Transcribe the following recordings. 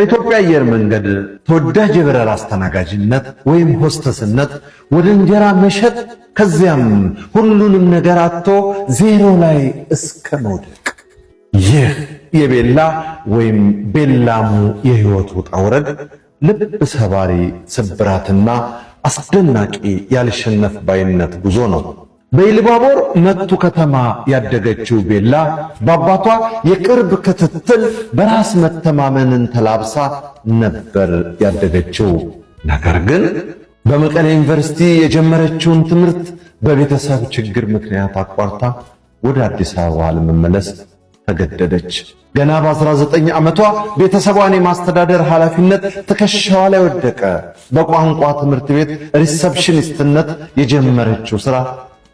በኢትዮጵያ አየር መንገድ ተወዳጅ የበረራ አስተናጋጅነት ወይም ሆስተስነት ወደ እንጀራ መሸጥ ከዚያም ሁሉንም ነገር አጥቶ ዜሮ ላይ እስከ መውደቅ። ይህ የቤላ ወይም ቤላሙ የህይወት ውጣ ውረድ ልብ ሰባሪ ስብራትና አስደናቂ ያልሸነፍ ባይነት ጉዞ ነው። በኢሉባቦር መቱ ከተማ ያደገችው ቤላ በአባቷ የቅርብ ክትትል በራስ መተማመንን ተላብሳ ነበር ያደገችው። ነገር ግን በመቀሌ ዩኒቨርሲቲ የጀመረችውን ትምህርት በቤተሰብ ችግር ምክንያት አቋርጣ ወደ አዲስ አበባ ለመመለስ ተገደደች። ገና በ19 ዓመቷ ቤተሰቧን የማስተዳደር ኃላፊነት ትከሻዋ ላይ ወደቀ። በቋንቋ ትምህርት ቤት ሪሰፕሽኒስትነት የጀመረችው ሥራ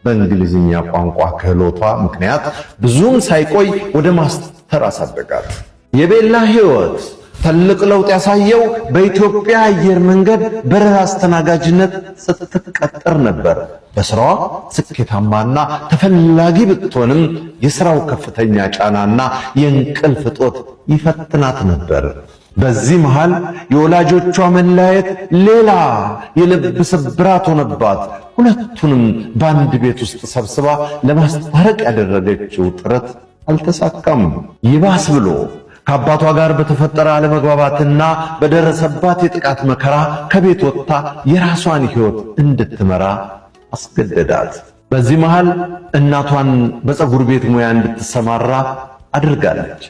በእንግሊዝኛ ቋንቋ ክህሎቷ ምክንያት ብዙም ሳይቆይ ወደ ማስተር አሳደጋት። የቤላ ሕይወት ትልቅ ለውጥ ያሳየው በኢትዮጵያ አየር መንገድ በረራ አስተናጋጅነት ስትቀጠር ነበር። በስራዋ ስኬታማና ተፈላጊ ብትሆንም የሥራው ከፍተኛ ጫናና የእንቅልፍ እጦት ይፈትናት ነበር። በዚህ መሃል የወላጆቿ መለያየት ሌላ የልብ ስብራት ሆነባት። ሁለቱንም በአንድ ቤት ውስጥ ሰብስባ ለማስታረቅ ያደረገችው ጥረት አልተሳካም። ይባስ ብሎ ከአባቷ ጋር በተፈጠረ አለመግባባትና በደረሰባት የጥቃት መከራ ከቤት ወጥታ የራሷን ሕይወት እንድትመራ አስገደዳት። በዚህ መሃል እናቷን በፀጉር ቤት ሙያ እንድትሰማራ አድርጋለች።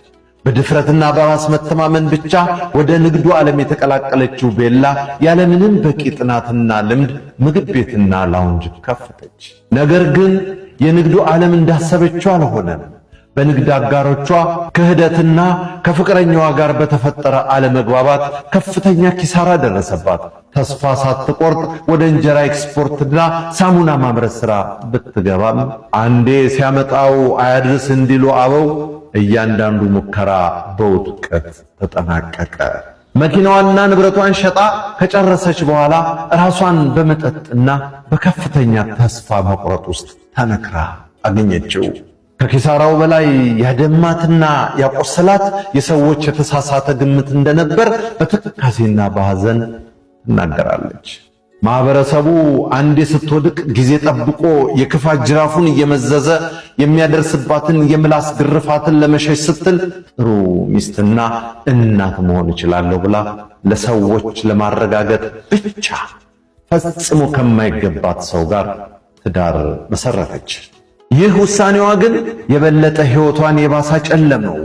በድፍረትና በራስ መተማመን ብቻ ወደ ንግዱ ዓለም የተቀላቀለችው ቤላ ያለምንም በቂ ጥናትና ልምድ ምግብ ቤትና ላውንጅ ከፈተች። ነገር ግን የንግዱ ዓለም እንዳሰበችው አልሆነም። በንግድ አጋሮቿ ክህደትና ከፍቅረኛዋ ጋር በተፈጠረ አለመግባባት ከፍተኛ ኪሳራ ደረሰባት። ተስፋ ሳትቆርጥ ወደ እንጀራ ኤክስፖርትና ሳሙና ማምረት ሥራ ብትገባም አንዴ ሲያመጣው አያድርስ እንዲሉ አበው እያንዳንዱ ሙከራ በውድቀት ተጠናቀቀ። መኪናዋና ንብረቷን ሸጣ ከጨረሰች በኋላ ራሷን በመጠጥና በከፍተኛ ተስፋ መቁረጥ ውስጥ ተነክራ አገኘችው። ከኪሳራው በላይ ያደማትና ያቆሰላት የሰዎች የተሳሳተ ግምት እንደነበር በትካዜና በሐዘን ትናገራለች። ማህበረሰቡ አንዴ ስትወድቅ ጊዜ ጠብቆ የክፋት ጅራፉን እየመዘዘ የሚያደርስባትን የምላስ ግርፋትን ለመሸሽ ስትል ጥሩ ሚስትና እናት መሆን እችላለሁ ብላ ለሰዎች ለማረጋገጥ ብቻ ፈጽሞ ከማይገባት ሰው ጋር ትዳር መሰረተች። ይህ ውሳኔዋ ግን የበለጠ ሕይወቷን የባሳ ጨለመው።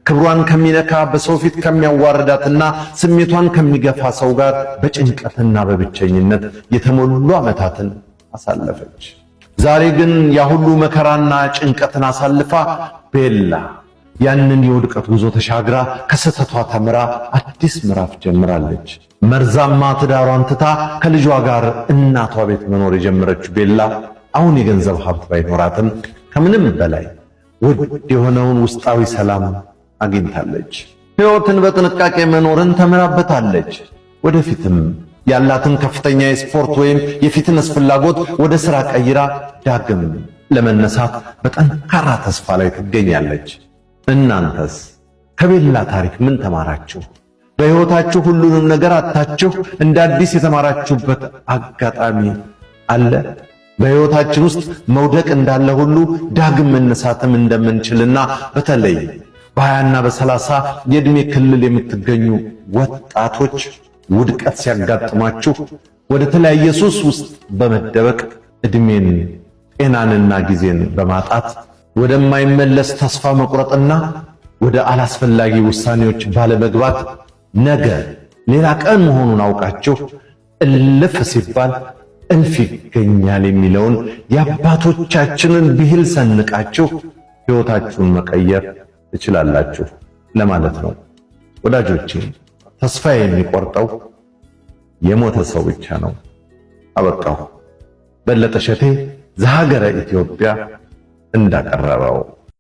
ክብሯን ከሚነካ በሰው ፊት ከሚያዋርዳትና ስሜቷን ከሚገፋ ሰው ጋር በጭንቀትና በብቸኝነት የተሞሉ ዓመታትን አሳለፈች። ዛሬ ግን ያ ሁሉ መከራና ጭንቀትን አሳልፋ ቤላ ያንን የውድቀት ጉዞ ተሻግራ ከስህተቷ ተምራ አዲስ ምዕራፍ ጀምራለች። መርዛማ ትዳሯን ትታ ከልጇ ጋር እናቷ ቤት መኖር የጀመረችው ቤላ አሁን የገንዘብ ሀብት ባይኖራትም ከምንም በላይ ውድ የሆነውን ውስጣዊ ሰላም አግኝታለች። ሕይወትን በጥንቃቄ መኖርን ተምራበታለች። ወደፊትም ያላትን ከፍተኛ የስፖርት ወይም የፊትነስ ፍላጎት ወደ ሥራ ቀይራ ዳግም ለመነሳት በጠንካራ ተስፋ ላይ ትገኛለች። እናንተስ ከቤላ ታሪክ ምን ተማራችሁ? በሕይወታችሁ ሁሉንም ነገር አጥታችሁ እንደ አዲስ የተማራችሁበት አጋጣሚ አለ? በሕይወታችን ውስጥ መውደቅ እንዳለ ሁሉ ዳግም መነሳትም እንደምንችልና በተለይ በ20ና በ30 የዕድሜ ክልል የምትገኙ ወጣቶች ውድቀት ሲያጋጥማችሁ ወደ ተለያየ ሱስ ውስጥ በመደበቅ ዕድሜን፣ ጤናንና ጊዜን በማጣት ወደማይመለስ ተስፋ መቁረጥና ወደ አላስፈላጊ ውሳኔዎች ባለመግባት ነገ ሌላ ቀን መሆኑን አውቃችሁ እልፍ ሲባል እልፍ ይገኛል የሚለውን የአባቶቻችንን ብሂል ሰንቃችሁ ሕይወታችሁን መቀየር ትችላላችሁ ለማለት ነው። ወዳጆቼ ተስፋ የሚቆርጠው የሞተ ሰው ብቻ ነው። አበቃሁ። በለጠ ሸቴ ዘሀገረ ኢትዮጵያ እንዳቀረበው